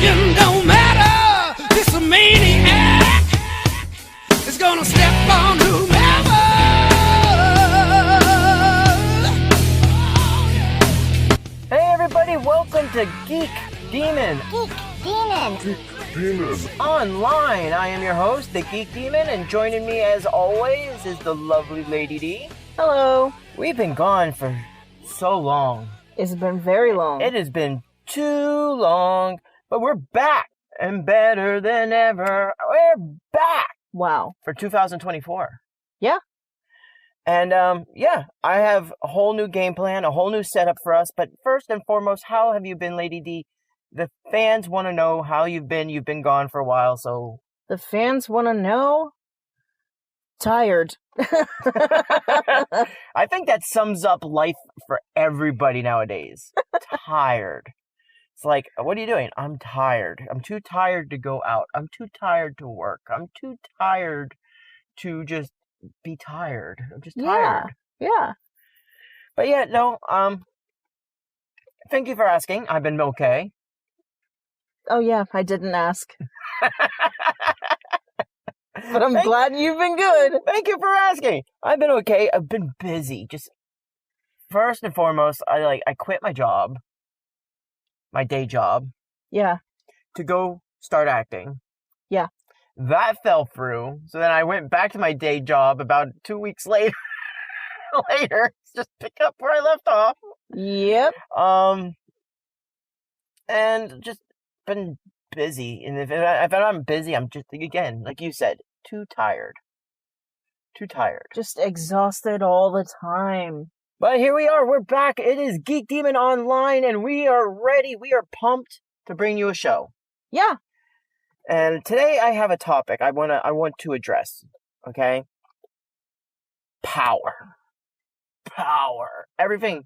opinion don't matter. This maniac is gonna step on whomever. Hey everybody, welcome to Geek Demon. Geek Demon. Online. I am your host, the Geek Demon, and joining me as always is the lovely Lady D. Hello. We've been gone for so long. It's been very long. It has been too long, but we're back and better than ever. We're back Wow. for 2024. Yeah. And I have a whole new game plan, a whole new setup for us. But first and foremost, how have you been, Lady D? The fans want to know how you've been. You've been gone for a while, so... The fans want to know? Tired. I think that sums up life for everybody nowadays. Tired. It's like, what are you doing? I'm tired. I'm too tired to go out. I'm too tired to work. I'm too tired to just be tired. I'm just tired. Yeah. But yeah, no, thank you for asking. I've been okay. Oh yeah, I didn't ask. But I'm glad you've been good. Thank you for asking. I've been okay. I've been busy. Just first and foremost, I quit my job, my day job. Yeah. To go start acting. Yeah. That fell through. So then I went back to my day job about 2 weeks later. Just pick up where I left off. Yep. And just been busy. And if I'm busy, I'm just, again, like you said, too tired. Too tired. Just exhausted all the time. But here we are. We're back. It is Geek Demon Online, and we are ready. We are pumped to bring you a show. Yeah. And today I have a topic I want to address. Okay? Power. Everything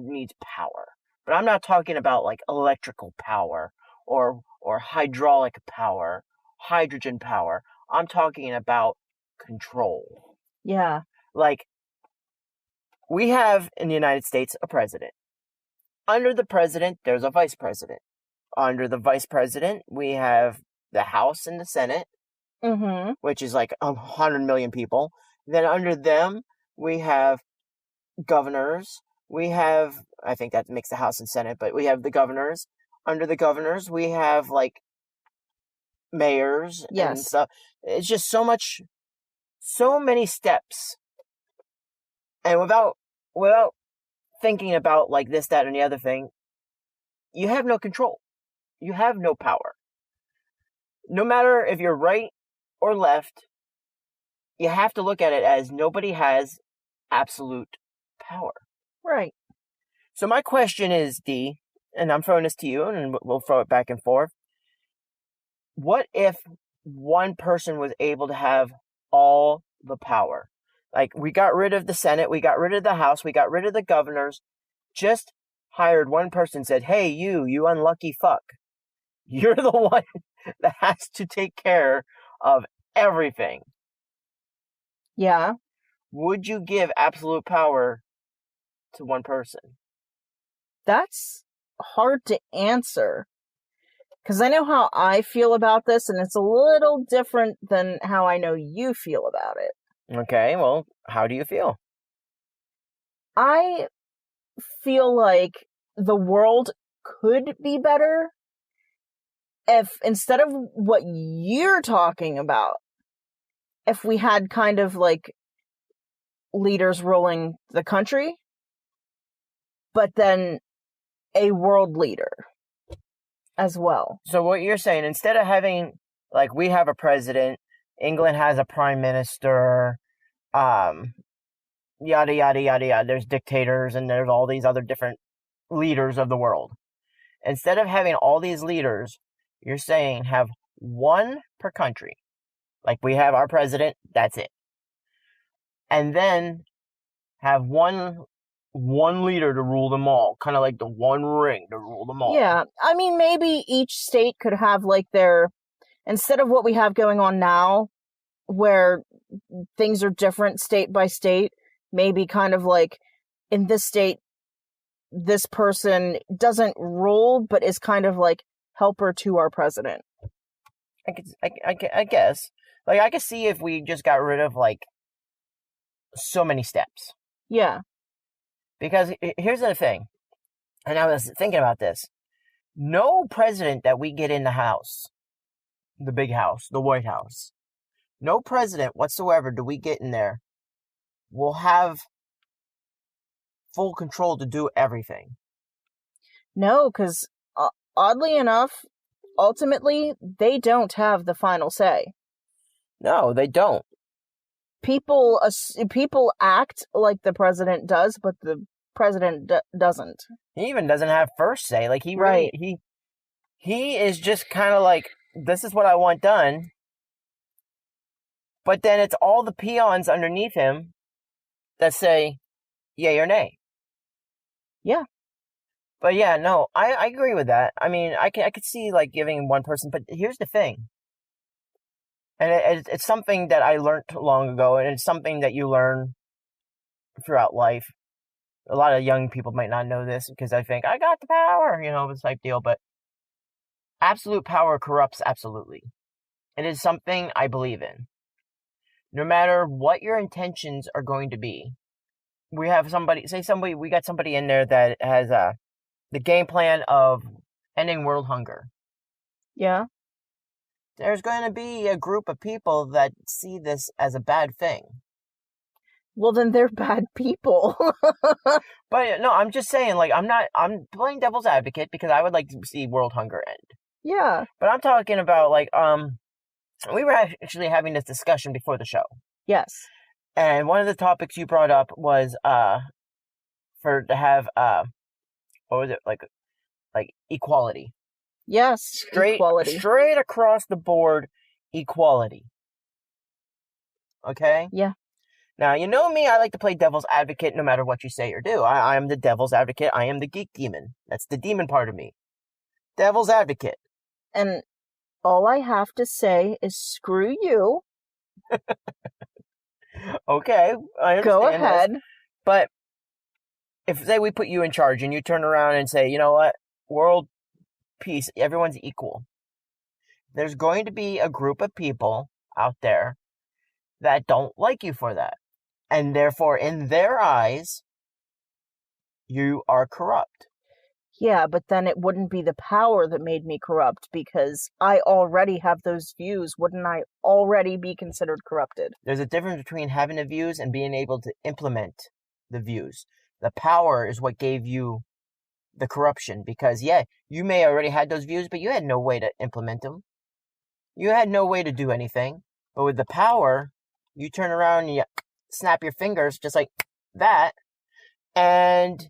needs power. But I'm not talking about like electrical power or hydraulic power, hydrogen power. I'm talking about control. Yeah. Like, we have in the United States a president. Under the president, there's a vice president. Under the vice president, we have the House and the Senate, which is like 100 million people. Then under them, we have governors. We have, I think that makes the House and Senate, but we have the governors. Under the governors, we have like mayors and stuff. It's just so many steps. And without thinking about like this, that, and the other thing, you have no control. You have no power. No matter if you're right or left, you have to look at it as nobody has absolute power. Right. So my question is, D, and I'm throwing this to you, and we'll throw it back and forth. What if one person was able to have all the power? Like, we got rid of the Senate, we got rid of the House, we got rid of the governors, just hired one person, said, hey, you unlucky fuck. You're the one that has to take care of everything. Yeah. Would you give absolute power to one person? That's hard to answer. Because I know how I feel about this, and it's a little different than how I know you feel about it. Okay, well, how do you feel? I feel like the world could be better if, instead of what you're talking about, if we had kind of like leaders ruling the country, but then a world leader as well. So what you're saying, instead of having, like, we have a president, England has a prime minister, yada, yada, yada, yada. There's dictators and there's all these other different leaders of the world. Instead of having all these leaders, you're saying have one per country. Like, we have our president, that's it. And then have one leader to rule them all. Kind of like the One Ring to rule them all. Yeah. I mean, maybe each state could have like their, instead of what we have going on now, where things are different state by state, maybe kind of like in this state, this person doesn't rule, but is kind of like helper to our president. I guess. Like, I could see if we just got rid of, like, so many steps. Yeah. Because here's the thing, and I was thinking about this. No president that we get in the house, the big house, the White House, no president whatsoever do we get in there will have full control to do everything. No, because oddly enough, ultimately, they don't have the final say. No, they don't. People act like the president does, but the president doesn't. He even doesn't have first say. Like, he Right. he is just kind of like, this is what I want done. But then it's all the peons underneath him that say yay or nay. Yeah. But yeah, no, I agree with that. I mean, I could see, like, giving one person, but here's the thing. And it's something that I learned long ago, and it's something that you learn throughout life. A lot of young people might not know this because I think, I got the power, this type deal, but absolute power corrupts absolutely. It is something I believe in. No matter what your intentions are going to be, we got somebody in there that has the game plan of ending world hunger. Yeah. There's going to be a group of people that see this as a bad thing. Well, then they're bad people. But no, I'm just saying, like, I'm playing devil's advocate because I would like to see world hunger end. Yeah. But I'm talking about, like, we were actually having this discussion before the show. Yes. And one of the topics you brought up was, to have, what was it, like equality. Yes. Equality. Straight across the board, equality. Okay? Yeah. Now, you know me, I like to play devil's advocate no matter what you say or do. I am the devil's advocate. I am the geek demon. That's the demon part of me. Devil's advocate. And all I have to say is screw you. Okay, I understand. Go ahead. This. But if, say, we put you in charge and you turn around and say, you know what, world peace, everyone's equal. There's going to be a group of people out there that don't like you for that. And therefore, in their eyes, you are corrupt. Yeah, but then it wouldn't be the power that made me corrupt because I already have those views. Wouldn't I already be considered corrupted? There's a difference between having the views and being able to implement the views. The power is what gave you the corruption because, yeah, you may already had those views, but you had no way to implement them. You had no way to do anything. But with the power, you turn around and you snap your fingers just like that, and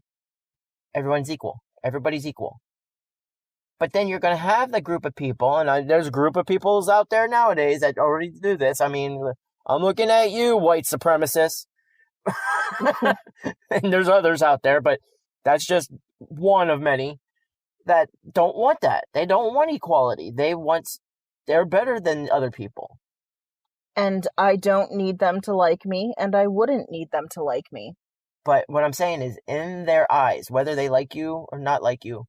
everyone's equal. Everybody's equal. But then you're going to have the group of people, and there's a group of peoples out there nowadays that already do this. I mean, I'm looking at you, white supremacists. And there's others out there, but that's just one of many that don't want that. They don't want equality. They're better than other people. And I don't need them to like me, and I wouldn't need them to like me. But what I'm saying is, in their eyes, whether they like you or not like you,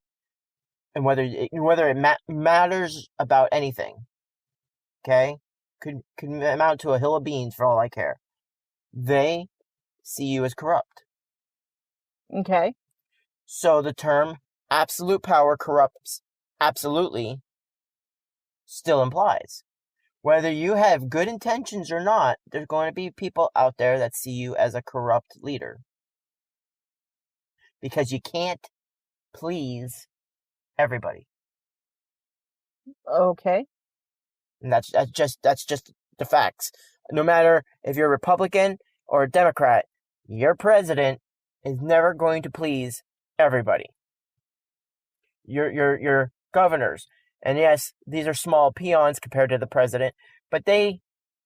and whether it matters about anything, okay, could amount to a hill of beans for all I care. They see you as corrupt. Okay. So the term absolute power corrupts absolutely still implies. Whether you have good intentions or not, there's going to be people out there that see you as a corrupt leader. Because you can't please everybody. Okay. And that's just the facts. No matter if you're a Republican or a Democrat, your president is never going to please everybody. Your governors, and yes, these are small peons compared to the president, but they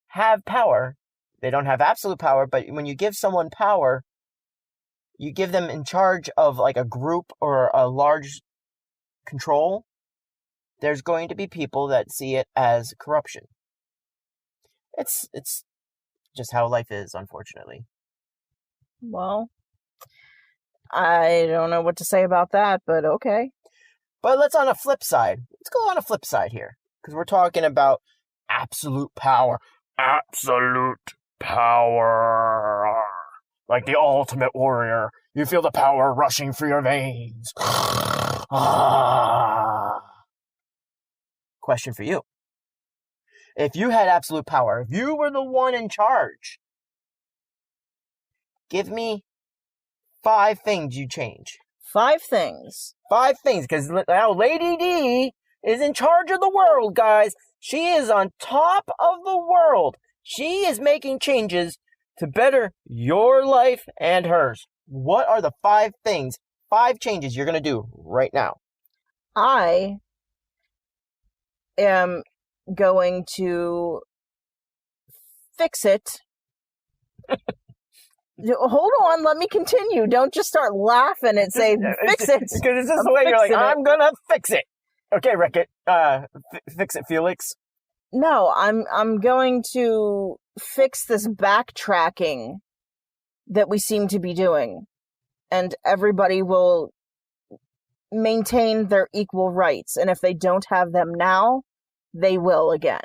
have power. They don't have absolute power, but when you give someone power, you give them in charge of like a group or a large control, there's going to be people that see it as corruption. It's just how life is, unfortunately. Well, I don't know what to say about that, but okay. But let's on a flip side. Let's go on a flip side here. Because we're talking about absolute power. Absolute power. Like the ultimate warrior. You feel the power rushing through your veins. Question for you. If you had absolute power, if you were the one in charge, give me 5 things you change. 5 things. 5 things, because now Lady D is in charge of the world, guys. She is on top of the world. She is making changes to better your life and hers. What are the 5 things, 5 changes you're going to do right now? I am going to fix it. Hold on, let me continue. Don't just start laughing and say, fix it. Because it's just the way you're like, I'm going to fix it. Okay, Rickett. Fix it, Felix. No, I'm going to fix this backtracking that we seem to be doing. And everybody will maintain their equal rights. And if they don't have them now, they will again.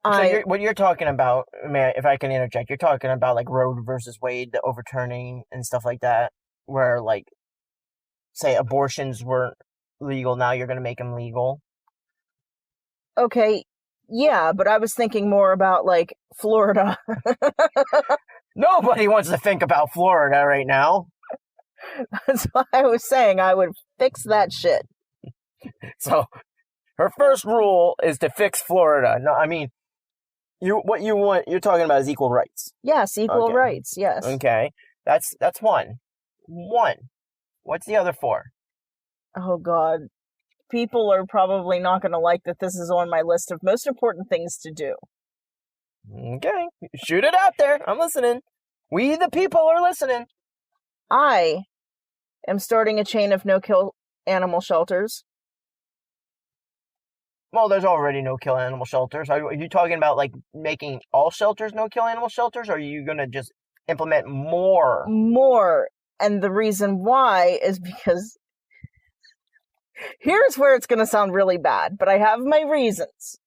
So what you're talking about, if I can interject, you're talking about like Roe versus Wade, the overturning and stuff like that, where like, say abortions weren't legal, now you're going to make them legal. Okay, yeah, but I was thinking more about like Florida. Nobody wants to think about Florida right now. That's why I was saying I would fix that shit. So, her first rule is to fix Florida. No, I mean, you're talking about is equal rights. Yes, equal rights. Yes. Okay, that's one. What's the other 4? Oh God, people are probably not going to like that this is on my list of most important things to do. Okay, shoot it out there. I'm listening. We the people are listening. I am starting a chain of no-kill animal shelters. Well, there's already no-kill animal shelters. Are you talking about, like, making all shelters no-kill animal shelters, or are you going to just implement more? More. And the reason why is because... Here's where it's going to sound really bad, but I have my reasons.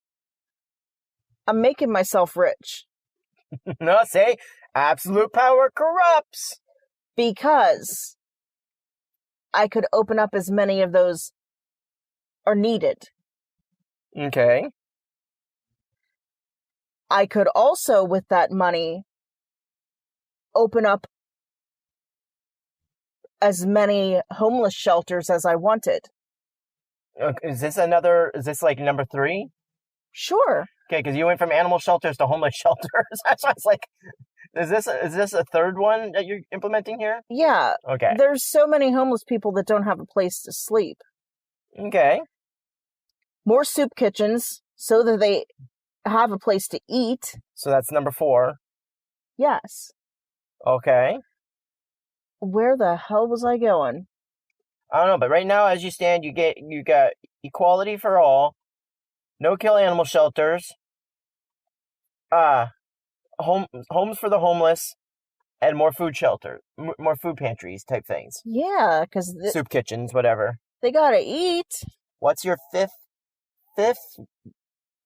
I'm making myself rich. No, say, absolute power corrupts. Because I could open up as many of those are needed. Okay. I could also, with that money, open up as many homeless shelters as I wanted. Is this like number 3? Sure. Okay, because you went from animal shelters to homeless shelters. That's why it's like, is this a third one that you're implementing here? Yeah. Okay. There's so many homeless people that don't have a place to sleep. Okay. More soup kitchens so that they have a place to eat. So that's number 4. Yes. Okay. Where the hell was I going? I don't know, but right now, as you stand, you got equality for all, no-kill animal shelters, homes for the homeless, and more food shelter, more food pantries type things. Yeah, because soup kitchens, whatever. They gotta eat. What's your fifth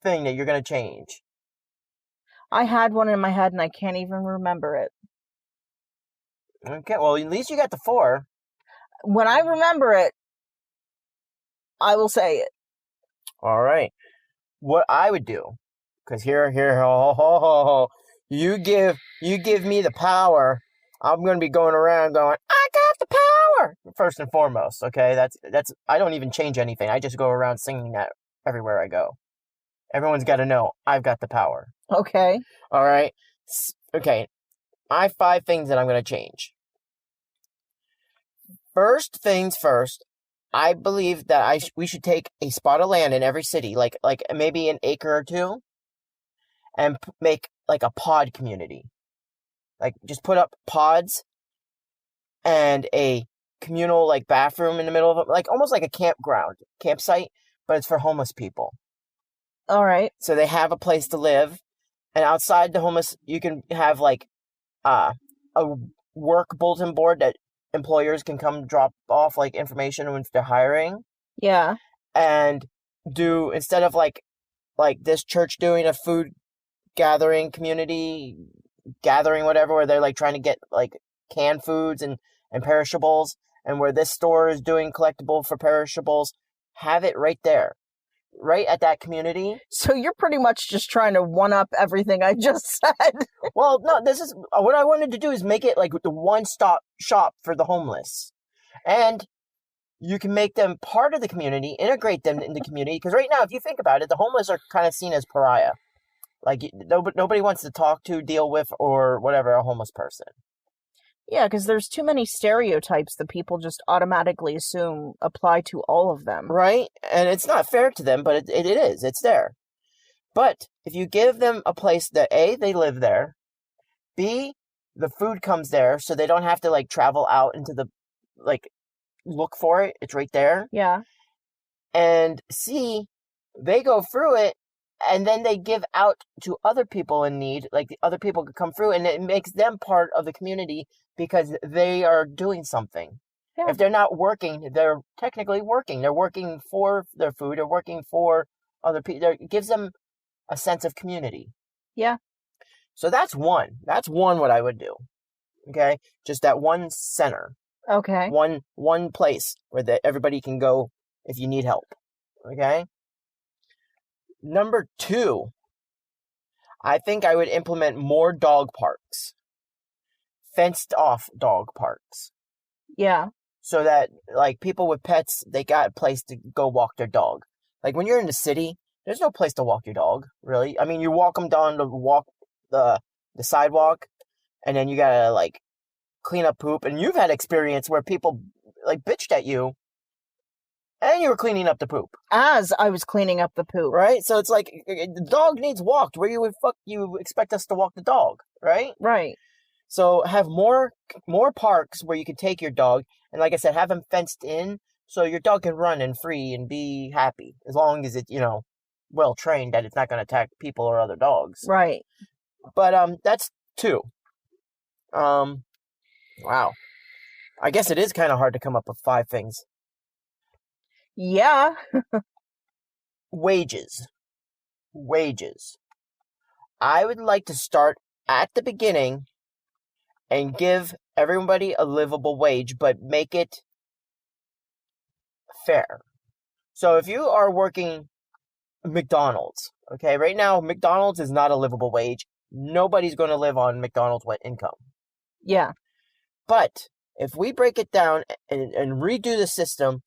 thing that you're gonna change? I had one in my head and I can't even remember it. Okay, well, at least you got the 4. When I remember it, I will say it. All right. What I would do, because here, you give me the power. I'm going to be going around going, I got the power. First and foremost, okay? That's. I don't even change anything. I just go around singing that everywhere I go. Everyone's got to know I've got the power. Okay. All right. Okay. I have 5 things that I'm going to change. First things first, I believe that we should take a spot of land in every city, like maybe an acre or 2, and make like a pod community. Like just put up pods and a communal like bathroom in the middle of it, like almost like a campsite, but it's for homeless people. All right. So they have a place to live, and outside the homeless, you can have like a work bulletin board that employers can come drop off like information when they're hiring, Yeah. and do, instead of like this church doing a food gathering, community gathering, whatever, where they're like trying to get like canned foods and perishables, and where this store is doing collectible for perishables, have it right there, right at that community. So you're pretty much just trying to one-up everything I just said. Well, no, this is what I wanted to do, is make it like the one-stop shop for the homeless. And you can make them part of the community, integrate them in the community, because right now, if you think about it, the homeless are kind of seen as pariah. Like, nobody wants to talk to, deal with, or whatever, a homeless person. Yeah, because there's too many stereotypes that people just automatically assume apply to all of them. Right? And it's not fair to them, but it is. It's there. But if you give them a place that, A, they live there, B, the food comes there, so they don't have to, like, travel out into the, like, look for it. It's right there. Yeah. And C, they go through it, and then they give out to other people in need. Like, the other people could come through, and it makes them part of the community because they are doing something. Yeah. If they're not working, they're technically working. They're working for their food. They're working for other people. It gives them a sense of community. Yeah. So that's one. That's one what I would do. Okay? Just that one center. Okay. One place where everybody can go if you need help. Okay? Number 2, I think I would implement more dog parks. Fenced off dog parks. Yeah. So that, like, people with pets, they got a place to go walk their dog. Like, when you're in the city, there's no place to walk your dog, really. I mean, you walk them down to walk the sidewalk, and then you gotta, like, clean up poop. And you've had experience where people, like, bitched at you, and you were cleaning up the poop. As I was cleaning up the poop. Right? So it's like, the dog needs walked. Where you expect us to walk the dog, right? Right. So have more parks where you can take your dog, and like I said, have them fenced in so your dog can run and free and be happy, as long as it's, well trained that it's not going to attack people or other dogs. Right. But that's 2. Wow. I guess it is kind of hard to come up with 5 things. Yeah. Wages. I would like to start at the beginning and give everybody a livable wage, but make it fair. So if you are working McDonald's, okay, right now McDonald's is not a livable wage. Nobody's going to live on McDonald's income. Yeah. But if we break it down and redo the system,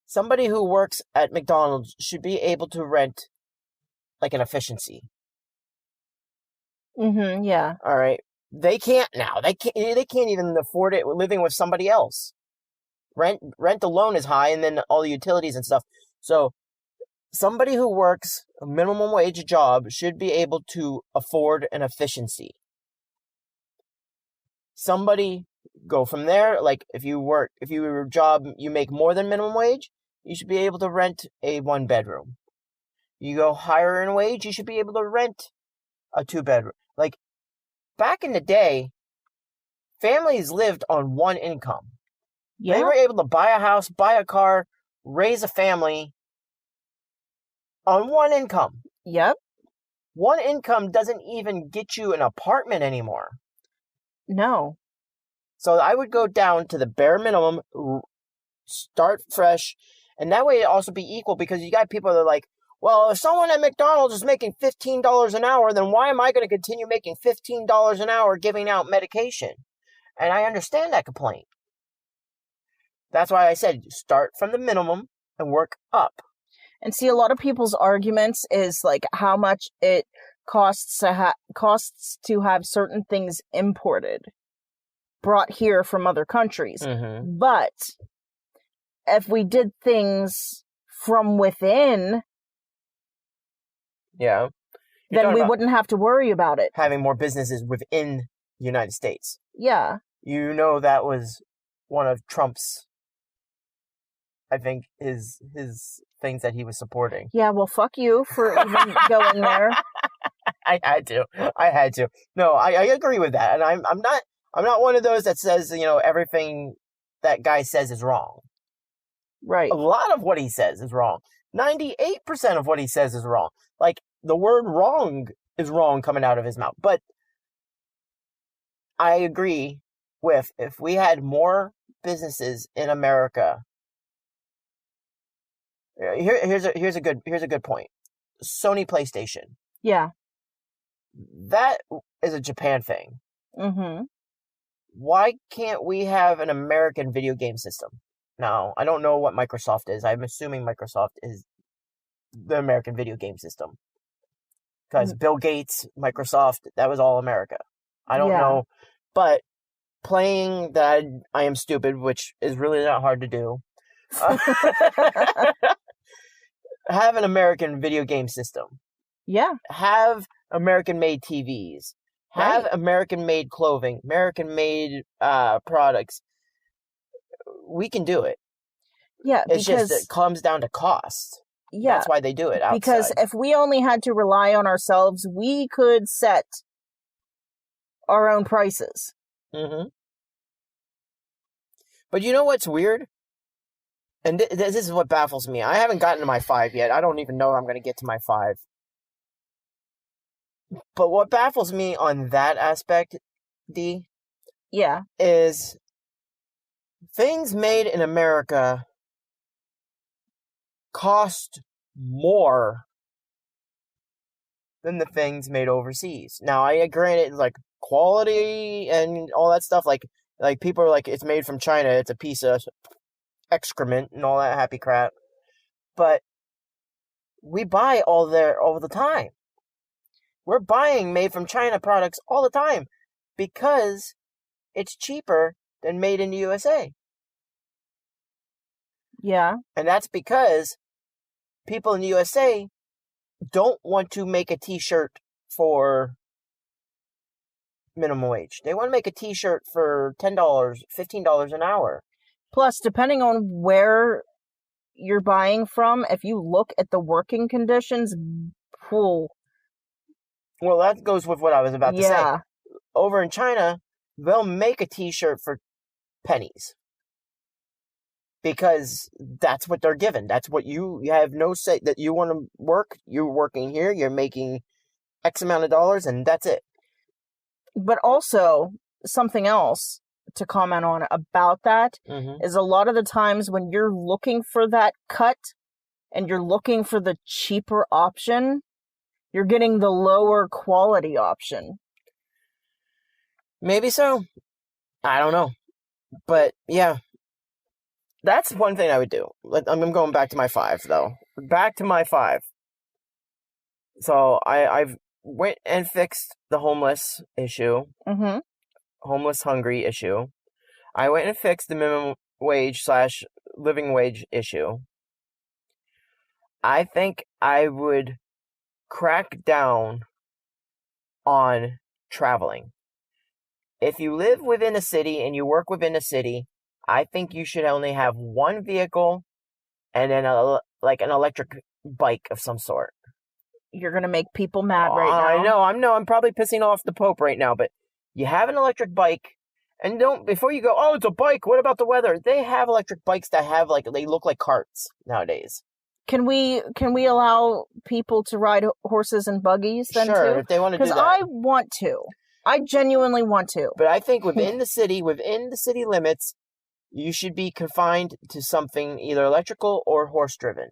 somebody who works at McDonald's should be able to rent like an efficiency. Mm-hmm. Yeah. All right. They can't now. They can't even afford it living with somebody else. Rent alone is high, and then all the utilities and stuff. So somebody who works a minimum wage job should be able to afford an efficiency. Somebody go from there. Like, if your job, you make more than minimum wage, you should be able to rent a 1-bedroom. You go higher in wage, you should be able to rent a 2-bedroom. Like, back in the day, families lived on one income. Yeah. They were able to buy a house, buy a car, raise a family on one income. Yep. One income doesn't even get you an apartment anymore. No. So I would go down to the bare minimum, start fresh, and that way it also be equal, because you got people that are like, well, if someone at McDonald's is making $15 an hour, then why am I going to continue making $15 an hour giving out medication? And I understand that complaint. That's why I said start from the minimum and work up. And see, a lot of people's arguments is like how much it costs to have certain things imported, brought here from other countries. Mm-hmm. But if we did things from within, Yeah. then we wouldn't have to worry about it. Having more businesses within the United States. Yeah. You know, that was one of Trump's, I think, his things that he was supporting. Yeah, well, fuck you for even going there. I had to. No, I agree with that. And I'm I'm not one of those that says, everything that guy says is wrong. Right. A lot of what he says is wrong. 98% of what he says is wrong. Like, the word wrong is wrong coming out of his mouth. But I agree with, if we had more businesses in America, here's a good point. Sony PlayStation. Yeah. That is a Japan thing. Mm-hmm. Why can't we have an American video game system? Now, I don't know what Microsoft is. I'm assuming Microsoft is the American video game system. Because Bill Gates, Microsoft, that was all America. I don't know. But playing that I Am Stupid, which is really not hard to do, have an American video game system. Yeah. Have American-made TVs. Have American-made clothing. American-made products. We can do it. Yeah, It's just it comes down to cost. Yeah. That's why they do it outside. Because if we only had to rely on ourselves, we could set our own prices. Mm-hmm. But you know what's weird? And this is what baffles me. I haven't gotten to my 5 yet. I don't even know I'm going to get to my 5. But what baffles me on that aspect, D, is things made in America cost more than the things made overseas. Now, I granted, like, quality and all that stuff, like people are like, it's made from China, it's a piece of excrement and all that happy crap. But we buy all the time. We're buying made from China products all the time because it's cheaper than made in the USA. Yeah. And that's because people in the USA don't want to make a t-shirt for minimum wage. They want to make a t-shirt for $10, $15 an hour. Plus, depending on where you're buying from, if you look at the working conditions, Well, that goes with what I was about to say. Over in China, they'll make a t-shirt for pennies. Because that's what they're given. That's what you have no say that you want to work. You're working here. You're making X amount of dollars, and that's it. But also, something else to comment on about that is a lot of the times when you're looking for that cut and you're looking for the cheaper option, you're getting the lower quality option. Maybe so. I don't know. But, yeah. That's one thing I would do. I'm going back to my 5, though. Back to my 5. So, I've went and fixed the homeless issue. Mm-hmm. Homeless hungry issue. I went and fixed the minimum wage / living wage issue. I think I would crack down on traveling. If you live within a city and you work within a city, I think you should only have one vehicle and then an electric bike of some sort. You're going to make people mad right now. I know. I'm probably pissing off the Pope right now, but you have an electric bike, and before you go, oh, it's a bike, what about the weather? They have electric bikes that have, they look like carts nowadays. Can we allow people to ride horses and buggies then too? Sure, if they want to do that. Because I want to. I genuinely want to. But I think within the city limits, you should be confined to something either electrical or horse-driven.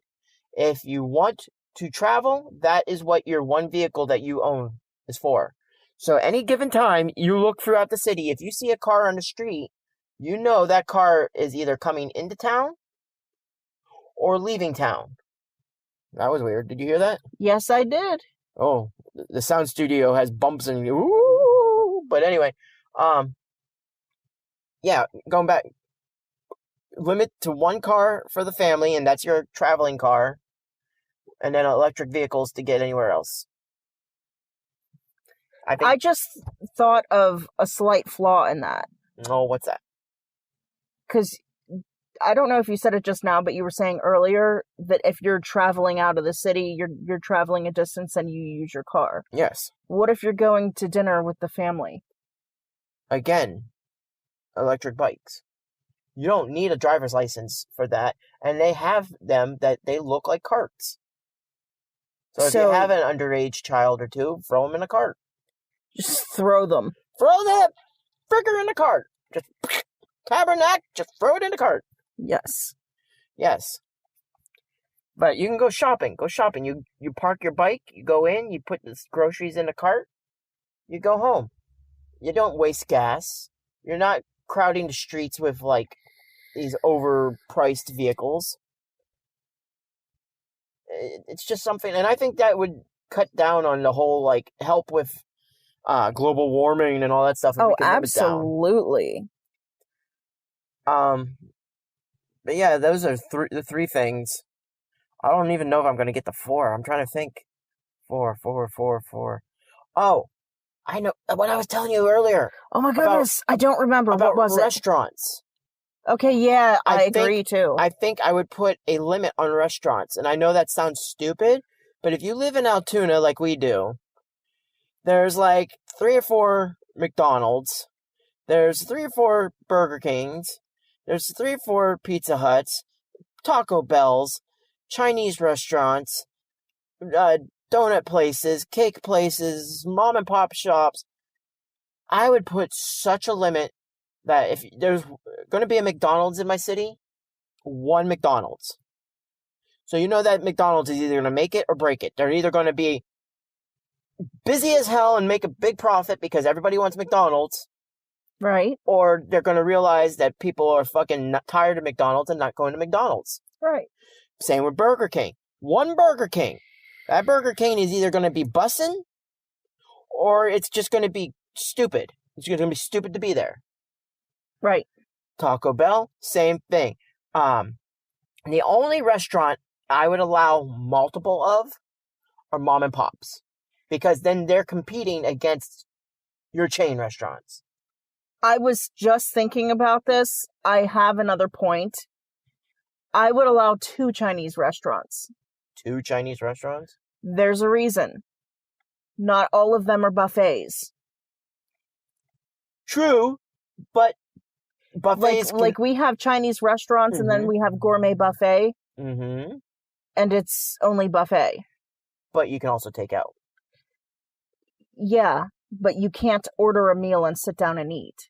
If you want to travel, that is what your one vehicle that you own is for. So any given time, you look throughout the city. If you see a car on the street, you know that car is either coming into town or leaving town. That was weird. Did you hear that? Yes, I did. Oh, the sound studio has bumps and ooh. But anyway, yeah, going back. Limit to one car for the family, and that's your traveling car, and then electric vehicles to get anywhere else. I just thought of a slight flaw in that. Oh, what's that? Because I don't know if you said it just now, but you were saying earlier that if you're traveling out of the city, you're traveling a distance and you use your car. Yes. What if you're going to dinner with the family? Again, electric bikes. You don't need a driver's license for that, and they have them that they look like carts. So if you have an underage child or two, throw them in a cart. Just throw them. Throw the fricker in the cart. Just tabernacle, just throw it in the cart. Yes. Yes. But you can go shopping. Go shopping. You park your bike, you go in, you put the groceries in the cart, you go home. You don't waste gas. You're not crowding the streets with, like, these overpriced vehicles. It's just something, and I think that would cut down on the whole, like, help with global warming and all that stuff. Oh, absolutely. But yeah, those are the three things. I don't even know if I'm going to get the 4. I'm trying to think. 4. Oh, I know what I was telling you earlier. Oh my goodness, I don't remember. About what was restaurants. Okay, yeah, I agree too. I think I would put a limit on restaurants. And I know that sounds stupid, but if you live in Altoona like we do, there's like 3 or 4 McDonald's. There's 3 or 4 Burger Kings. There's 3 or 4 Pizza Huts, Taco Bells, Chinese restaurants, donut places, cake places, mom and pop shops. I would put such a limit that if there's going to be a McDonald's in my city, 1 McDonald's. So you know that McDonald's is either going to make it or break it. They're either going to be busy as hell and make a big profit because everybody wants McDonald's. Right. Or they're going to realize that people are fucking tired of McDonald's and not going to McDonald's. Right. Same with Burger King. 1 Burger King. That Burger King is either going to be bussin' or it's just going to be stupid. It's going to be stupid to be there. Right. Taco Bell, same thing. The only restaurant I would allow multiple of are mom and pops. Because then they're competing against your chain restaurants. I was just thinking about this. I have another point. I would allow 2 Chinese restaurants. 2 Chinese restaurants? There's a reason. Not all of them are buffets. True, but buffets... Like we have Chinese restaurants and then we have gourmet buffet. Mm-hmm. And it's only buffet. But you can also take out. Yeah, but you can't order a meal and sit down and eat.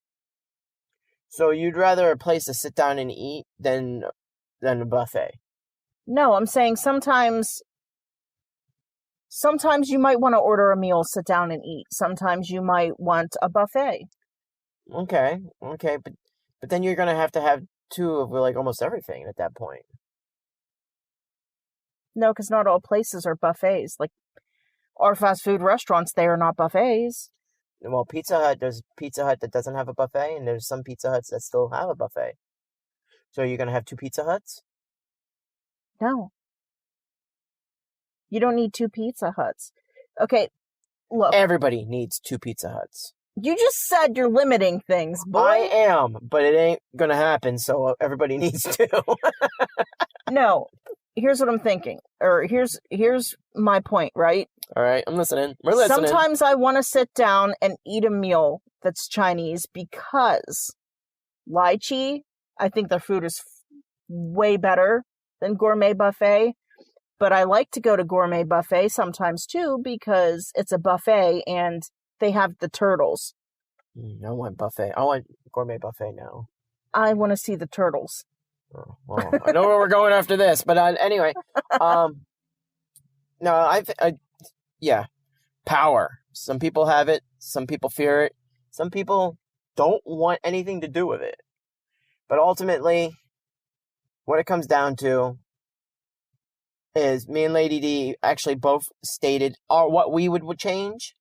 So you'd rather a place to sit down and eat than a buffet? No, I'm saying sometimes you might want to order a meal, sit down and eat. Sometimes you might want a buffet. Okay, but then you're gonna have to have 2 of like almost everything at that point. No, because not all places are buffets. Like our fast food restaurants, they are not buffets. Well, there's Pizza Hut that doesn't have a buffet, and there's some Pizza Huts that still have a buffet. So you're gonna have 2 Pizza Huts? No. You don't need 2 Pizza Huts. Okay, look. Everybody needs 2 Pizza Huts. You just said you're limiting things, boy. I am, but it ain't gonna happen, so everybody needs 2. No. Here's what I'm thinking. Or here's my point, right? All right, I'm listening. We're listening. Sometimes I want to sit down and eat a meal that's Chinese because Lychee, I think their food is way better than Gourmet Buffet. But I like to go to Gourmet Buffet sometimes too because it's a buffet and they have the turtles. I want buffet. I want Gourmet Buffet now. I want to see the turtles. Oh, well, I know where we're going after this, but anyway. No, yeah. Power. Some people have it. Some people fear it. Some people don't want anything to do with it. But ultimately, what it comes down to is me and Lady D actually both stated what we would change.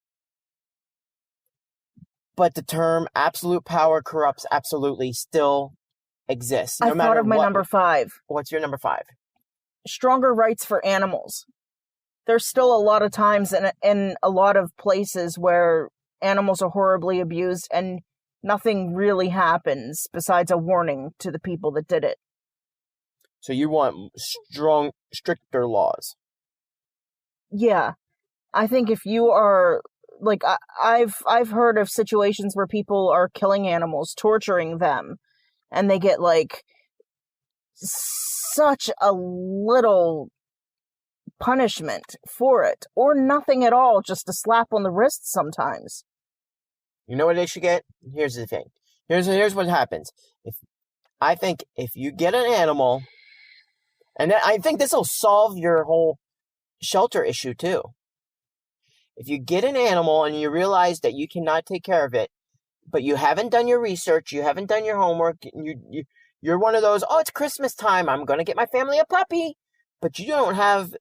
But the term absolute power corrupts absolutely still exists. I thought of my number 5. What's your number 5? Stronger rights for animals. There's still a lot of times in a lot of places where animals are horribly abused and nothing really happens besides a warning to the people that did it. So you want stricter laws? Yeah. I think if you are like I've heard of situations where people are killing animals, torturing them, and they get like such a little punishment for it, or nothing at all, just a slap on the wrist sometimes. You know what they should get? Here's the thing. Here's what happens. I think if you get an animal, and I think this will solve your whole shelter issue too. If you get an animal and you realize that you cannot take care of it, but you haven't done your research, you haven't done your homework, you're one of those, oh, it's Christmas time, I'm going to get my family a puppy, but you don't have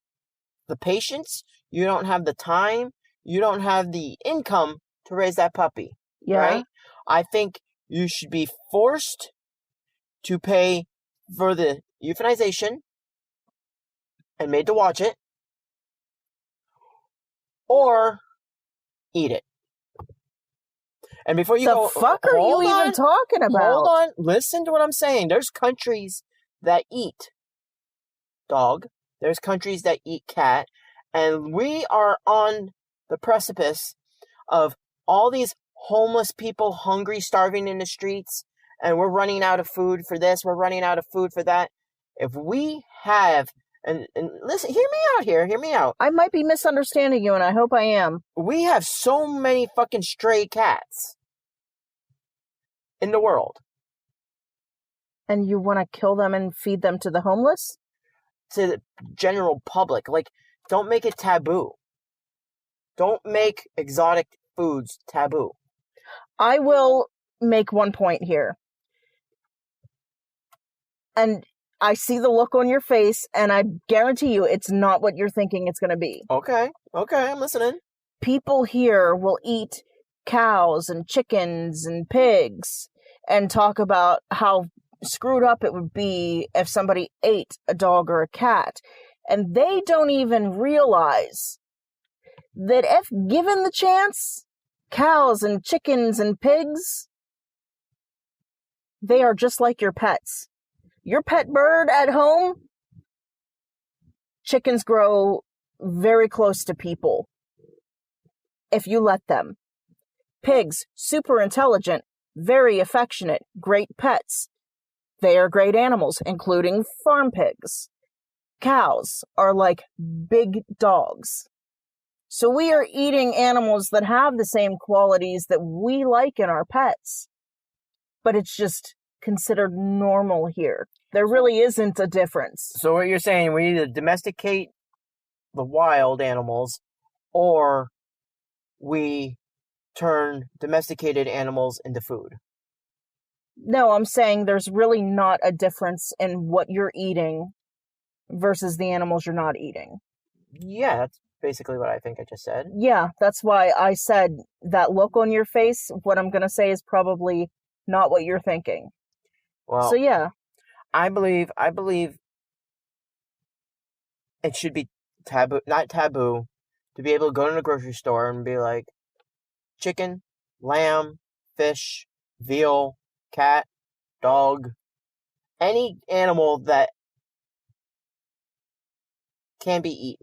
the patience, you don't have the time, you don't have the income to raise that puppy. Yeah. Right? I think you should be forced to pay for the euthanization and made to watch it, or eat it. And before you the go, fuck are you even talking about? Hold on, listen to what I'm saying. There's countries that eat dog. There's countries that eat cat. And we are on the precipice of all these homeless people, hungry, starving in the streets. And we're running out of food for this. We're running out of food for that. If we have, and listen, hear me out. I might be misunderstanding you, and I hope I am. We have so many fucking stray cats in the world. And you want to kill them and feed them to the homeless? To the general public. Like, don't make it taboo. Don't make exotic foods taboo. I will make one point here. And I see the look on your face, and I guarantee you it's not what you're thinking it's going to be. Okay, I'm listening. People here will eat cows and chickens and pigs and talk about how screwed up it would be if somebody ate a dog or a cat. And they don't even realize that if given the chance, cows and chickens and pigs, they are just like your pets. Your pet bird at home, chickens grow very close to people if you let them. Pigs, super intelligent, very affectionate, great pets. They are great animals, including farm pigs. Cows are like big dogs. So we are eating animals that have the same qualities that we like in our pets. But it's just considered normal here. There really isn't a difference. So what you're saying, we either domesticate the wild animals, or we turn domesticated animals into food. No, I'm saying there's really not a difference in what you're eating versus the animals you're not eating. Yeah, that's basically what I think I just said. Yeah, that's why I said that look on your face, what I'm going to say is probably not what you're thinking. Well, so yeah. I believe it should be not taboo, to be able to go to the grocery store and be like, chicken, lamb, fish, veal, cat, dog, any animal that can be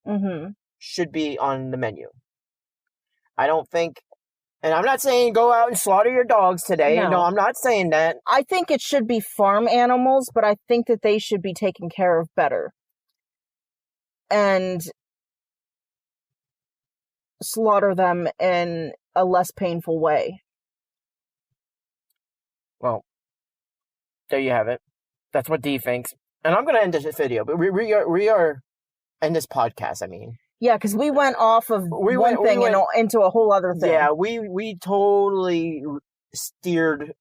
eaten should be on the menu. I don't think, and I'm not saying go out and slaughter your dogs today. No, I'm not saying that. I think it should be farm animals, but I think that they should be taken care of better. And slaughter them in a less painful way. Well, there you have it. That's what Dee thinks. And I'm going to end this video, but we are end this podcast, I mean. Yeah, because we went off of one thing and into a whole other thing. Yeah, we totally steered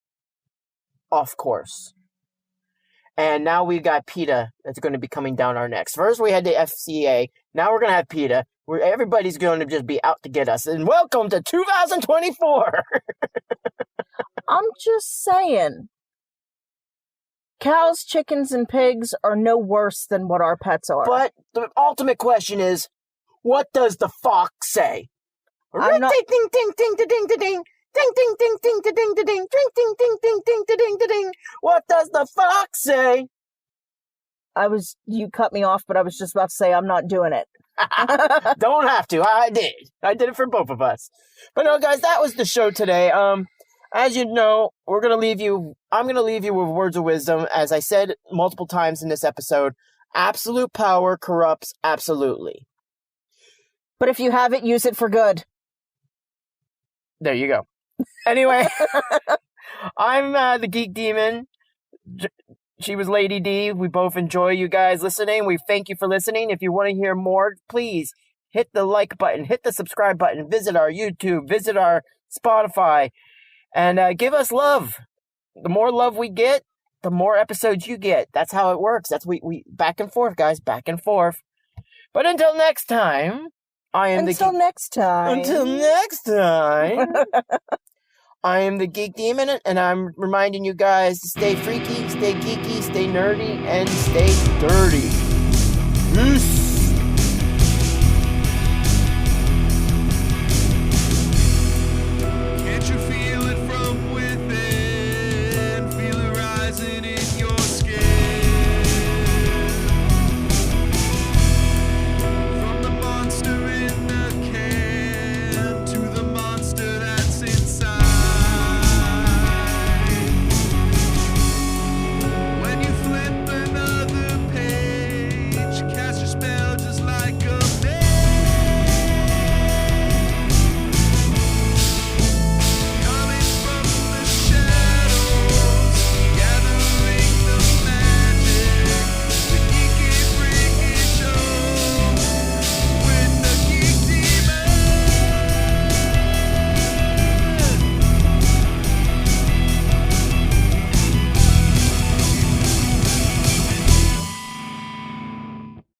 off course. And now we got PETA that's going to be coming down our necks. First we had the FCA. Now we're going to have PETA, where everybody's going to just be out to get us. And welcome to 2024! I'm just saying. Cows, chickens, and pigs are no worse than what our pets are. But the ultimate question is, what does the fox say? I'm not... Ding, ding, ding, ding, ding, ding, ding. Ding, ding, ding, ding, ding, ding, ding, ding, ding, ding, ding, ding, ding, ding. What does the fox say? you cut me off, but I was just about to say I'm not doing it. Don't have to. I did it for both of us. But no, guys, that was the show today. As you know, I'm gonna leave you with words of wisdom. As I said multiple times in this episode, absolute power corrupts absolutely. But if you have it, use it for good. There you go. Anyway, I'm the Geek Demon. She was Lady D. We both enjoy you guys listening. We thank you for listening. If you want to hear more, please hit the like button, hit the subscribe button, visit our YouTube, visit our Spotify, and give us love. The more love we get, the more episodes you get. That's how it works. That's we back and forth, guys, back and forth. But until next time, Until next time, I am the Geek Demon, and I'm reminding you guys to stay freaky, stay geeky, stay nerdy, and stay dirty. Peace.